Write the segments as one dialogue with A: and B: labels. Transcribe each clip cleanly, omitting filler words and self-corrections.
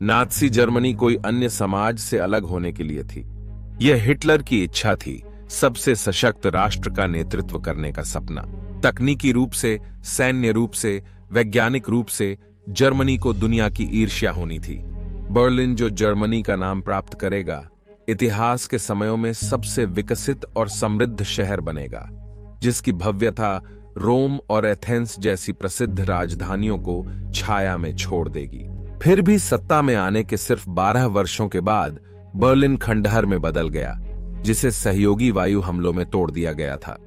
A: Nazi Germany कोई अन्य समाज से अलग होने के लिए थी। यह हिटलर की इच्छा थी, सबसे सशक्त राष्ट्र का नेतृत्व करने का सपना। तकनीकी रूप से, सैन्य रूप से, वैज्ञानिक रूप से जर्मनी को दुनिया की ईर्ष्या होनी थी। बर्लिन, जो जर्मनी का नाम प्राप्त करेगा, इतिहास के समयों में सबसे विकसित और समृद्ध शहर बनेगा, जिसकी भव्यता रोम और एथेंस जैसी प्रसिद्ध राजधानियों को छाया में छोड़ देगी। फिर भी सत्ता में आने के सिर्फ 12 वर्षों के बाद बर्लिन खंडहर में बदल गया, जिसे सहयोगी वायु हमलों में तोड़ दिया गया था।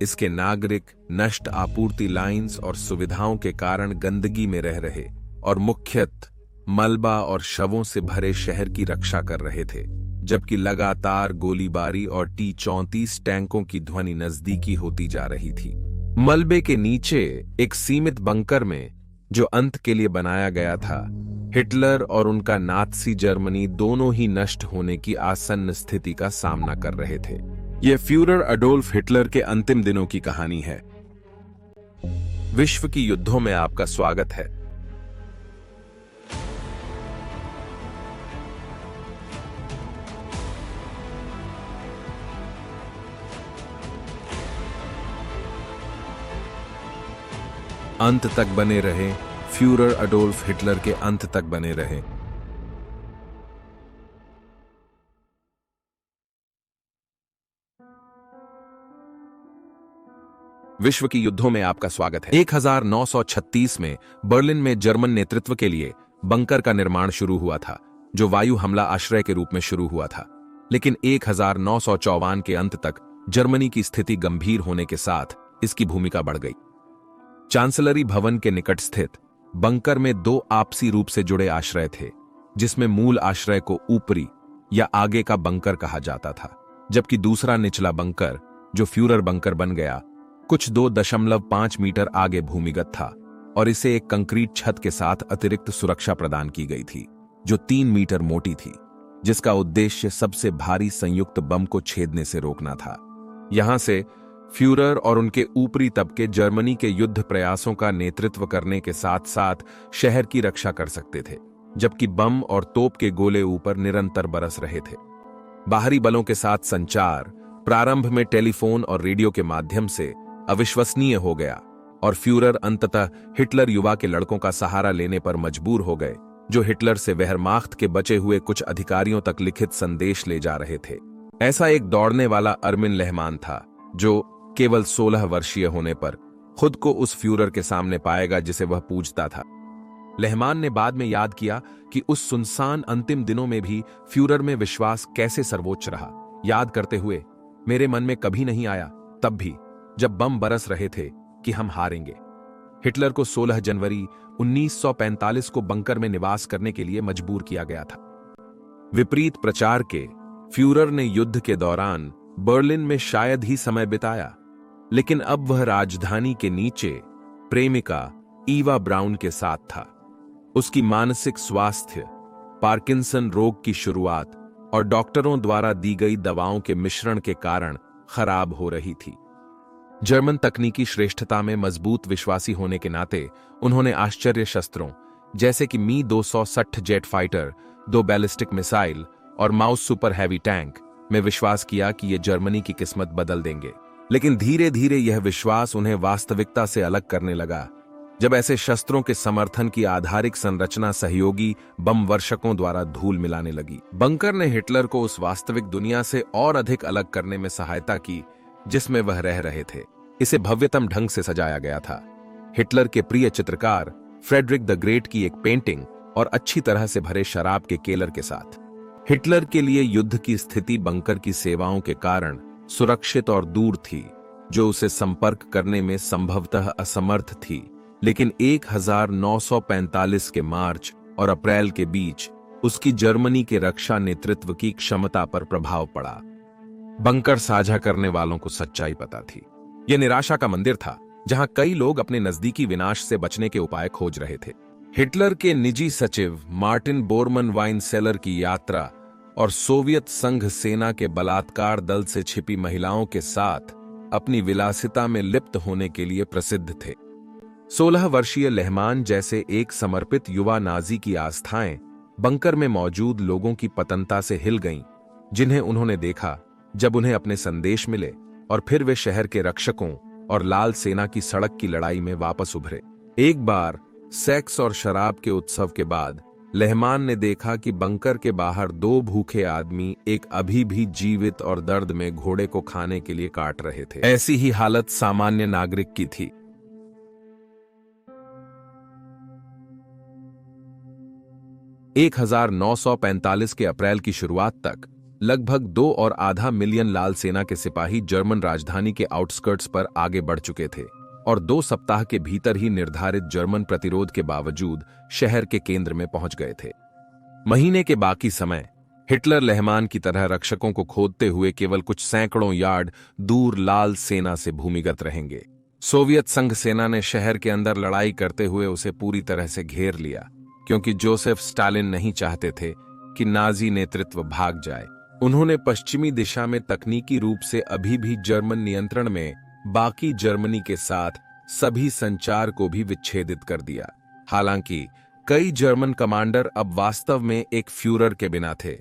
A: इसके नागरिक नष्ट आपूर्ति लाइंस और सुविधाओं के कारण गंदगी में रह रहे और मुख्यतः मलबा और शवों से भरे शहर की रक्षा कर रहे थे, जबकि लगातार गोलीबारी और T-34 टैंकों की ध्वनि नजदीकी होती जा रही थी। मलबे के नीचे एक सीमित बंकर में, जो अंत के लिए बनाया गया था, हिटलर और उनका नात्सी जर्मनी दोनों ही नष्ट होने की आसन्न स्थिति का सामना कर रहे थे। यह फ्यूरर अडोल्फ हिटलर के अंतिम दिनों की कहानी है। विश्व की युद्धों में आपका स्वागत है। अंत तक बने रहे, फ्यूरर अडोल्फ हिटलर के अंत तक बने रहे। विश्व की युद्धों में आपका स्वागत है। 1936 में बर्लिन में जर्मन नेतृत्व के लिए बंकर का निर्माण शुरू हुआ था, जो वायु हमला आश्रय के रूप में शुरू हुआ था। लेकिन 1954 के अंत तक जर्मनी की स्थिति गंभीर होने के साथ इसकी भूमिका बढ़ गई। चांसलरी भवन के निकट स्थित बंकर में 2 आपसी रूप से जुड़े आश्रय थे, जिसमें मूल आश्रय को ऊपरी या आगे का बंकर कहा जाता था, जबकि दूसरा निचला बंकर, जो फ्यूरर बंकर बन गया, कुछ 2.5 मीटर आगे भूमिगत था और इसे एक कंक्रीट छत के साथ अतिरिक्त सुरक्षा प्रदान की गई थी, जो 3 मीटर मोटी थी, जिसका उद्देश्य सबसे भारी संयुक्त बम को छेदने से रोकना था। यहां से फ्यूरर और उनके ऊपरी तबके जर्मनी के युद्ध प्रयासों का नेतृत्व करने के साथ साथ शहर की रक्षा कर सकते थे, जबकि बम और तोप के गोले ऊपर निरंतर बरस रहे थे। बाहरी बलों के साथ संचार प्रारंभ में टेलीफोन और रेडियो के माध्यम से अविश्वसनीय हो गया और फ्यूरर अंततः हिटलर युवा के लड़कों का सहारा लेने पर मजबूर हो गए, जो हिटलर से वेहरमाख्त के बचे हुए कुछ अधिकारियों तक लिखित संदेश ले जा रहे थे। ऐसा एक दौड़ने वाला अर्मिन लेहमान था, जो केवल 16 वर्षीय होने पर खुद को उस फ्यूरर के सामने पाएगा जिसे वह पूजता था। लेहमान ने बाद में याद किया कि उस सुनसान अंतिम दिनों में भी फ्यूरर में विश्वास कैसे सर्वोच्च रहा, याद करते हुए, मेरे मन में कभी नहीं आया, तब भी जब बम बरस रहे थे, कि हम हारेंगे। हिटलर को 16 जनवरी 1945 को बंकर में निवास करने के लिए मजबूर किया गया था। विपरीत प्रचार के फ्यूरर ने युद्ध के दौरान बर्लिन में शायद ही समय बिताया, लेकिन अब वह राजधानी के नीचे प्रेमिका ईवा ब्राउन के साथ था। उसकी मानसिक स्वास्थ्य, पार्किंसन रोग की शुरुआत और डॉक्टरों द्वारा दी गई दवाओं के मिश्रण के कारण खराब हो रही थी। जर्मन तकनीकी श्रेष्ठता में मजबूत विश्वासी होने के नाते उन्होंने आश्चर्य शस्त्रों जैसे कि मी 260 जेट फाइटर, 2 बैलिस्टिक मिसाइल और माउस सुपर हैवी टैंक में विश्वास किया कि ये जर्मनी की किस्मत बदल देंगे। लेकिन धीरे धीरे यह विश्वास उन्हें वास्तविकता से अलग करने लगा, जब ऐसे शस्त्रों के समर्थन की आधारिक संरचना सहयोगी बम वर्षकों द्वारा धूल मिलाने लगी। बंकर ने हिटलर को उस वास्तविक दुनिया से और अधिक अलग करने में सहायता की जिसमें वह रह रहे थे। इसे भव्यतम ढंग से सजाया गया था। हिटलर के प्रिय चित्रकार फ्रेडरिक द ग्रेट की एक पेंटिंग और अच्छी तरह से भरे शराब के केलर के साथ। हिटलर के लिए युद्ध की स्थिति बंकर की सेवाओं के कारण सुरक्षित और दूर थी, जो उसे संपर्क करने में संभवतः असमर्थ थी। लेकिन 1945 के मार्च और अप्रैल के बीच उसकी जर्मनी के रक्षा नेतृत्व की क्षमता पर प्रभाव पड़ा। बंकर साझा करने वालों को सच्चाई पता थी। यह निराशा का मंदिर था, जहां कई लोग अपने नजदीकी विनाश से बचने के उपाय खोज रहे थे। हिटलर के निजी सचिव मार्टिन बोरमन वाइनसेलर की यात्रा और सोवियत संघ सेना के बलात्कार दल से छिपी महिलाओं के साथ अपनी विलासिता में लिप्त होने के लिए प्रसिद्ध थे। 16 वर्षीय लेहमान जैसे एक समर्पित युवा नाजी की आस्थाएं बंकर में मौजूद लोगों की पतनता से हिल गईं, जिन्हें उन्होंने देखा जब उन्हें अपने संदेश मिले और फिर वे शहर के रक्षकों और लाल सेना की सड़क की लड़ाई में वापस उभरे। एक बार सेक्स और शराब के उत्सव के बाद लहमान ने देखा कि बंकर के बाहर दो भूखे आदमी एक अभी भी जीवित और दर्द में घोड़े को खाने के लिए काट रहे थे। ऐसी ही हालत सामान्य नागरिक की थी। एक 1945 के अप्रैल की शुरुआत तक लगभग 2.25 मिलियन लाल सेना के सिपाही जर्मन राजधानी के आउटस्कर्ट्स पर आगे बढ़ चुके थे और 2 सप्ताह के भीतर ही निर्धारित जर्मन प्रतिरोध के बावजूद शहर के केंद्र में पहुंच गए थे। महीने के बाकी समय हिटलर लहमान की तरह रक्षकों को खोदते हुए केवल कुछ सैकड़ों यार्ड दूर लाल सेना से भूमिगत रहेंगे। सोवियत संघ सेना ने शहर के अंदर लड़ाई करते हुए उसे पूरी तरह से घेर लिया, क्योंकि जोसेफ स्टालिन नहीं चाहते थे कि नाजी नेतृत्व भाग जाए। उन्होंने पश्चिमी दिशा में तकनीकी रूप से अभी भी जर्मन नियंत्रण में बाकी जर्मनी के साथ सभी संचार को भी विच्छेदित कर दिया। हालांकि कई जर्मन कमांडर अब वास्तव में एक फ्यूरर के बिना थे,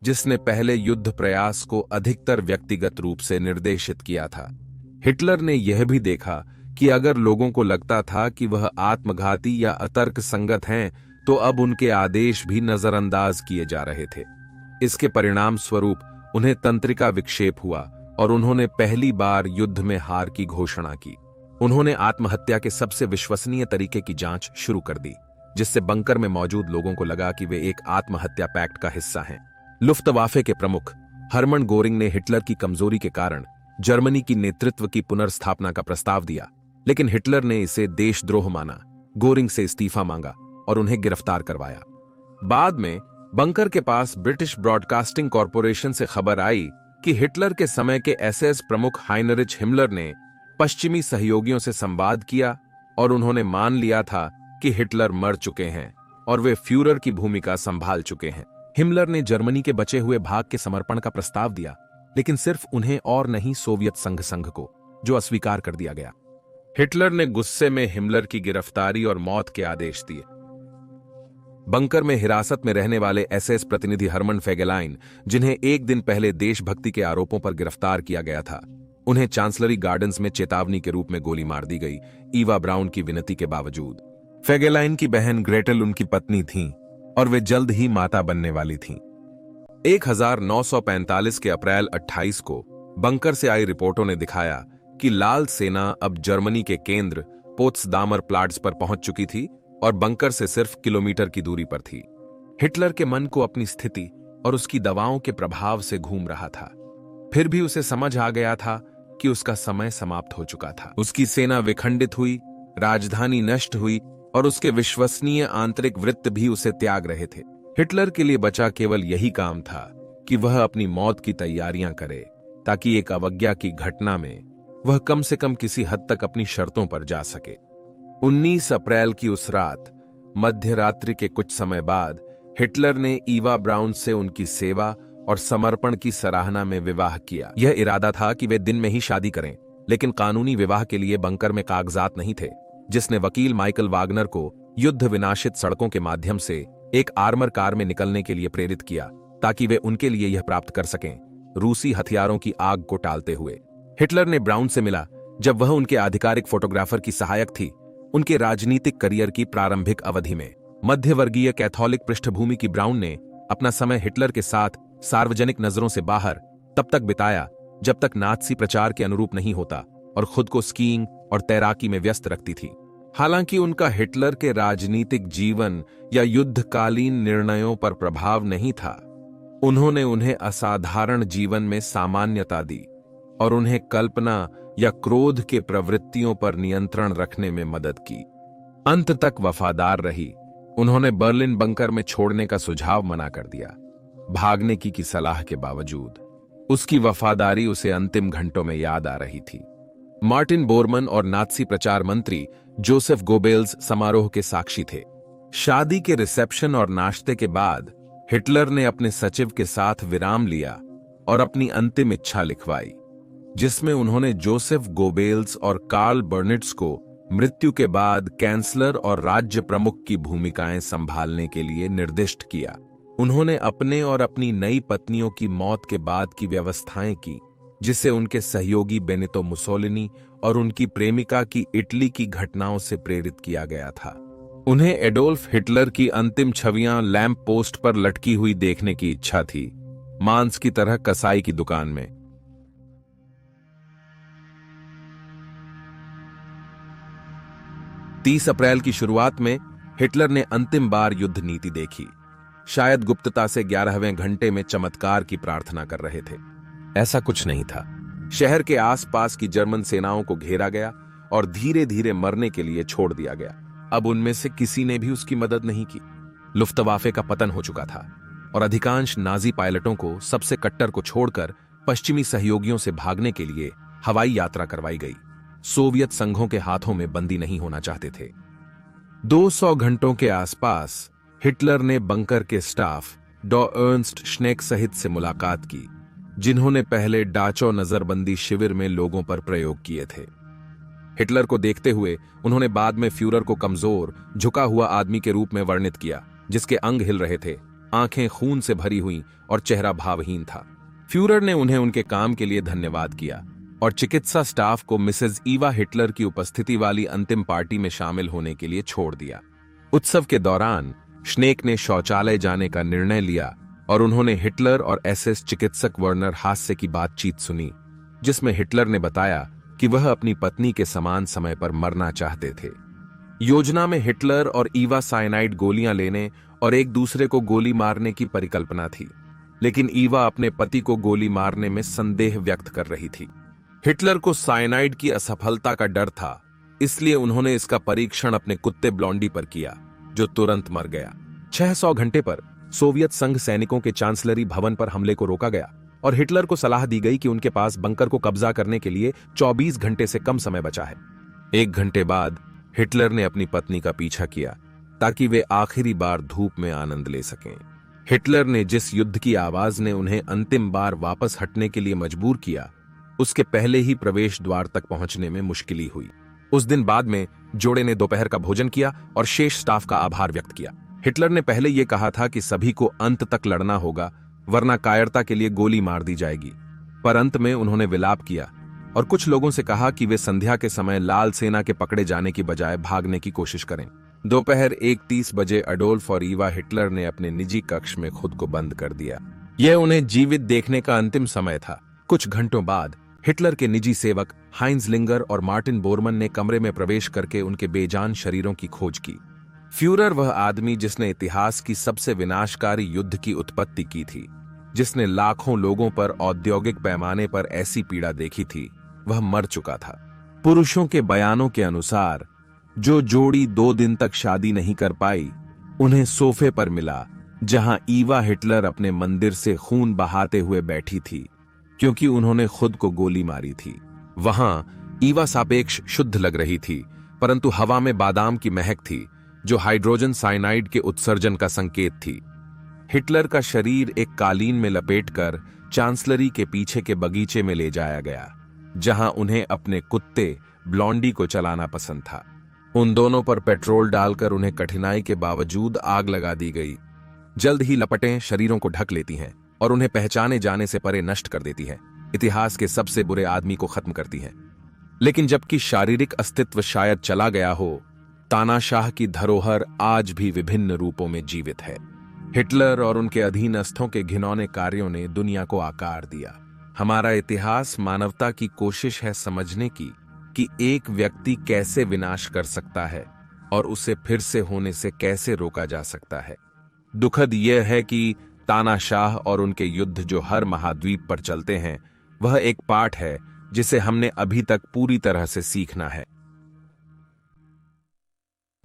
A: जिसने पहले युद्ध प्रयास को अधिकतर व्यक्तिगत रूप से निर्देशित किया था। हिटलर ने यह भी देखा कि अगर लोगों को लगता था कि वह आत्मघाती या अतर्क संगत हैं, तो अब उनके आदेश भी नजरअंदाज किए जा रहे थे। इसके परिणाम स्वरूप उन्हें तंत्रिका विक्षेप हुआ और उन्होंने पहली बार युद्ध में हार की घोषणा की। उन्होंने आत्महत्या के सबसे विश्वसनीय तरीके की जांच शुरू कर दी, जिससे बंकर में मौजूद लोगों को लगा कि वे एक आत्महत्या पैक्ट का हिस्सा हैं। लुफ्तवाफे के प्रमुख हरमन गोरिंग ने हिटलर की कमजोरी के कारण जर्मनी की नेतृत्व की पुनर्स्थापना का प्रस्ताव दिया, लेकिन हिटलर ने इसे देशद्रोह माना, गोरिंग से इस्तीफा मांगा और उन्हें गिरफ्तार करवाया। बाद में बंकर के पास ब्रिटिश ब्रॉडकास्टिंग कॉरपोरेशन से खबर आई कि हिटलर के समय के एसएस प्रमुख हाइनरिच हिमलर ने पश्चिमी सहयोगियों से संवाद किया और उन्होंने मान लिया था कि हिटलर मर चुके हैं और वे फ्यूरर की भूमिका संभाल चुके हैं। हिमलर ने जर्मनी के बचे हुए भाग के समर्पण का प्रस्ताव दिया, लेकिन सिर्फ उन्हें और नहीं सोवियत संघ को, जो अस्वीकार कर दिया गया। हिटलर ने गुस्से में हिमलर की गिरफ्तारी और मौत के आदेश दिए। बंकर में हिरासत में रहने वाले एसएस प्रतिनिधि हरमन फेगेलाइन, जिन्हें एक दिन पहले देशभक्ति के आरोपों पर गिरफ्तार किया गया था, उन्हें चांसलरी गार्डन्स में चेतावनी के रूप में गोली मार दी गई, ईवा ब्राउन की विनती के बावजूद। फेगेलाइन की बहन ग्रेटल उनकी पत्नी थीं और वे जल्द ही माता बनने वाली थीं। 1945 के अप्रैल 28 को बंकर से आई रिपोर्टों ने दिखाया कि लाल सेना अब जर्मनी के केंद्र पोत्सदामर प्लाट्स पर पहुंच चुकी थी और बंकर से सिर्फ किलोमीटर की दूरी पर थी। हिटलर के मन को अपनी स्थिति और उसकी दवाओं के प्रभाव से घूम रहा था। फिर भी उसे समझ आ गया था कि उसका समय समाप्त हो चुका था। उसकी सेना विखंडित हुई, राजधानी नष्ट हुई और उसके विश्वसनीय आंतरिक वृत्त भी उसे त्याग रहे थे। हिटलर के लिए बचा केवल यही काम था कि वह अपनी मौत की तैयारियां करे, ताकि एक अवज्ञा की घटना में वह कम से कम किसी हद तक अपनी शर्तों पर जा सके। 19 अप्रैल की उस रात मध्य रात्रि के कुछ समय बाद हिटलर ने ईवा ब्राउन से उनकी सेवा और समर्पण की सराहना में विवाह किया। यह इरादा था कि वे दिन में ही शादी करें, लेकिन कानूनी विवाह के लिए बंकर में कागजात नहीं थे, जिसने वकील माइकल वागनर को युद्ध विनाशित सड़कों के माध्यम से एक आर्मर कार में निकलने के लिए प्रेरित किया, ताकि वे उनके लिए यह प्राप्त कर सकें, रूसी हथियारों की आग को टालते हुए। हिटलर ने ब्राउन से मिला जब वह उनके आधिकारिक फोटोग्राफर की सहायक थी। उनके राजनीतिक करियर की प्रारंभिक अवधि में मध्यवर्गीय कैथोलिक पृष्ठभूमि की ब्राउन ने अपना समय हिटलर के साथ सार्वजनिक नजरों से बाहर तब तक बिताया जब तक नात्सी प्रचार के अनुरूप नहीं होता, और खुद को स्कीइंग और तैराकी में व्यस्त रखती थी। हालांकि उनका हिटलर के राजनीतिक जीवन या युद्धकालीन निर्णयों पर प्रभाव नहीं था, उन्होंने उन्हें असाधारण जीवन में सामान्यता दी और उन्हें कल्पना या क्रोध के प्रवृत्तियों पर नियंत्रण रखने में मदद की। अंत तक वफादार रही। उन्होंने बर्लिन बंकर में छोड़ने का सुझाव मना कर दिया, भागने की सलाह के बावजूद। उसकी वफादारी उसे अंतिम घंटों में याद आ रही थी। मार्टिन बोरमन और नात्सी प्रचार मंत्री जोसेफ गोबेल्स समारोह के साक्षी थे। शादी के रिसेप्शन और नाश्ते के बाद हिटलर ने अपने सचिव के साथ विराम लिया और अपनी अंतिम इच्छा लिखवाई, जिसमें उन्होंने जोसेफ गोबेल्स और कार्ल बर्निट्स को मृत्यु के बाद कैंसलर और राज्य प्रमुख की भूमिकाएं संभालने के लिए निर्दिष्ट किया। उन्होंने अपने और अपनी नई पत्नियों की मौत के बाद की व्यवस्थाएं की, जिसे उनके सहयोगी बेनितो मुसोलिनी और उनकी प्रेमिका की इटली की घटनाओं से प्रेरित किया गया था। उन्हें एडोल्फ हिटलर की अंतिम छवियां लैंप पोस्ट पर लटकी हुई देखने की इच्छा थी, मांस की तरह कसाई की दुकान में। 30 अप्रैल की शुरुआत में हिटलर ने अंतिम बार युद्ध नीति देखी। शायद गुप्तता से 11वें घंटे में चमत्कार की प्रार्थना कर रहे थे। ऐसा कुछ नहीं था। शहर के आसपास की जर्मन सेनाओं को घेरा गया और धीरे धीरे मरने के लिए छोड़ दिया गया। अब उनमें से किसी ने भी उसकी मदद नहीं की। लुफ्तवाफे का पतन हो चुका था और अधिकांश नाजी पायलटों को सबसे कट्टर को छोड़कर पश्चिमी सहयोगियों से भागने के लिए हवाई यात्रा करवाई गई। सोवियत संघों के हाथों में बंदी नहीं होना चाहते थे। 200 घंटों के आसपास हिटलर ने बंकर के स्टाफ डॉ अर्नस्ट श्नेक सहित से मुलाकात की, जिन्होंने पहले डाचो नजरबंदी शिविर में लोगों पर प्रयोग किए थे। हिटलर को देखते हुए उन्होंने बाद में फ्यूरर को कमजोर, झुका हुआ आदमी के रूप में वर्णित किया, जिसके अंग हिल रहे थे, आंखें खून से भरी हुई और चेहरा भावहीन था। फ्यूरर ने उन्हें उनके काम के लिए धन्यवाद किया और चिकित्सा स्टाफ को मिसेज ईवा हिटलर की उपस्थिति वाली अंतिम पार्टी में शामिल होने के लिए छोड़ दिया। उत्सव के दौरान श्नेक ने शौचालय जाने का निर्णय लिया और उन्होंने हिटलर और एसएस चिकित्सक वर्नर हास्य की बातचीत सुनी, जिसमें हिटलर ने बताया कि वह अपनी पत्नी के समान समय पर मरना चाहते थे। योजना में हिटलर और ईवा साइनाइड गोलियां लेने और एक दूसरे को गोली मारने की परिकल्पना थी, लेकिन ईवा अपने पति को गोली मारने में संदेह व्यक्त कर रही थी। हिटलर को साइनाइड की असफलता का डर था, इसलिए उन्होंने इसका परीक्षण अपने कुत्ते ब्लॉन्डी पर किया, जो तुरंत मर गया। 600 घंटे पर सोवियत संघ सैनिकों के चांसलरी भवन पर हमले को रोका गया और हिटलर को सलाह दी गई कि उनके पास बंकर को कब्जा करने के लिए 24 घंटे से कम समय बचा है। 1 घंटे बाद हिटलर ने अपनी पत्नी का पीछा किया ताकि वे आखिरी बार धूप में आनंद ले सकें। हिटलर ने जिस युद्ध की आवाज ने उन्हें अंतिम बार वापस हटने के लिए मजबूर किया, उसके पहले ही प्रवेश द्वार तक पहुंचने में मुश्किल हुई। उस दिन बाद में जोड़े ने दोपहर का भोजन किया और शेष स्टाफ का आभार व्यक्त किया। हिटलर ने पहले यह कहा था कि सभी को अंत तक लड़ना होगा, वरना कायरता के लिए गोली मार दी जाएगी, पर अंत में उन्होंने विलाप किया और कुछ लोगों से कहा कि वे संध्या के समय लाल सेना के पकड़े जाने की बजाय भागने की कोशिश करें। दोपहर 1:30 बजे अडोल्फ और ईवा हिटलर ने अपने निजी कक्ष में खुद को बंद कर दिया। यह उन्हें जीवित देखने का अंतिम समय था। कुछ घंटों बाद हिटलर के निजी सेवक हाइंज लिंगर और मार्टिन बोरमन ने कमरे में प्रवेश करके उनके बेजान शरीरों की खोज की। फ्यूरर वह आदमी जिसने इतिहास की सबसे विनाशकारी युद्ध की उत्पत्ति की थी, जिसने लाखों लोगों पर औद्योगिक पैमाने पर ऐसी पीड़ा देखी थी, वह मर चुका था। पुरुषों के बयानों के अनुसार जो जोड़ी 2 दिन तक शादी नहीं कर पाई, उन्हें सोफे पर मिला जहां ईवा हिटलर अपने मंदिर से खून बहाते हुए बैठी थी, क्योंकि उन्होंने खुद को गोली मारी थी। वहां ईवा सापेक्ष शुद्ध लग रही थी, परंतु हवा में बादाम की महक थी, जो हाइड्रोजन साइनाइड के उत्सर्जन का संकेत थी। हिटलर का शरीर एक कालीन में लपेटकर चांसलरी के पीछे के बगीचे में ले जाया गया, जहां उन्हें अपने कुत्ते ब्लॉन्डी को चलाना पसंद था। उन दोनों पर पेट्रोल डालकर उन्हें कठिनाई के बावजूद आग लगा दी गई। जल्द ही लपटें शरीरों को ढक लेती हैं और उन्हें पहचाने जाने से परे नष्ट कर देती हैं, इतिहास के सबसे बुरे आदमी को खत्म करती हैं। लेकिन जबकि शारीरिक अस्तित्व शायद चला गया हो, तानाशाह की धरोहर आज भी विभिन्न रूपों में जीवित है। हिटलर और उनके अधीनस्थों के घिनौने कार्यों ने दुनिया को आकार दिया। हमारा इतिहास मानवता की कोशिश है समझने की कि एक व्यक्ति कैसे विनाश कर सकता है और उसे फिर से होने से कैसे रोका जा सकता है। दुखद यह है कि तानाशाह और उनके युद्ध जो हर महाद्वीप पर चलते हैं, वह एक पाठ है जिसे हमने अभी तक पूरी तरह से सीखना है।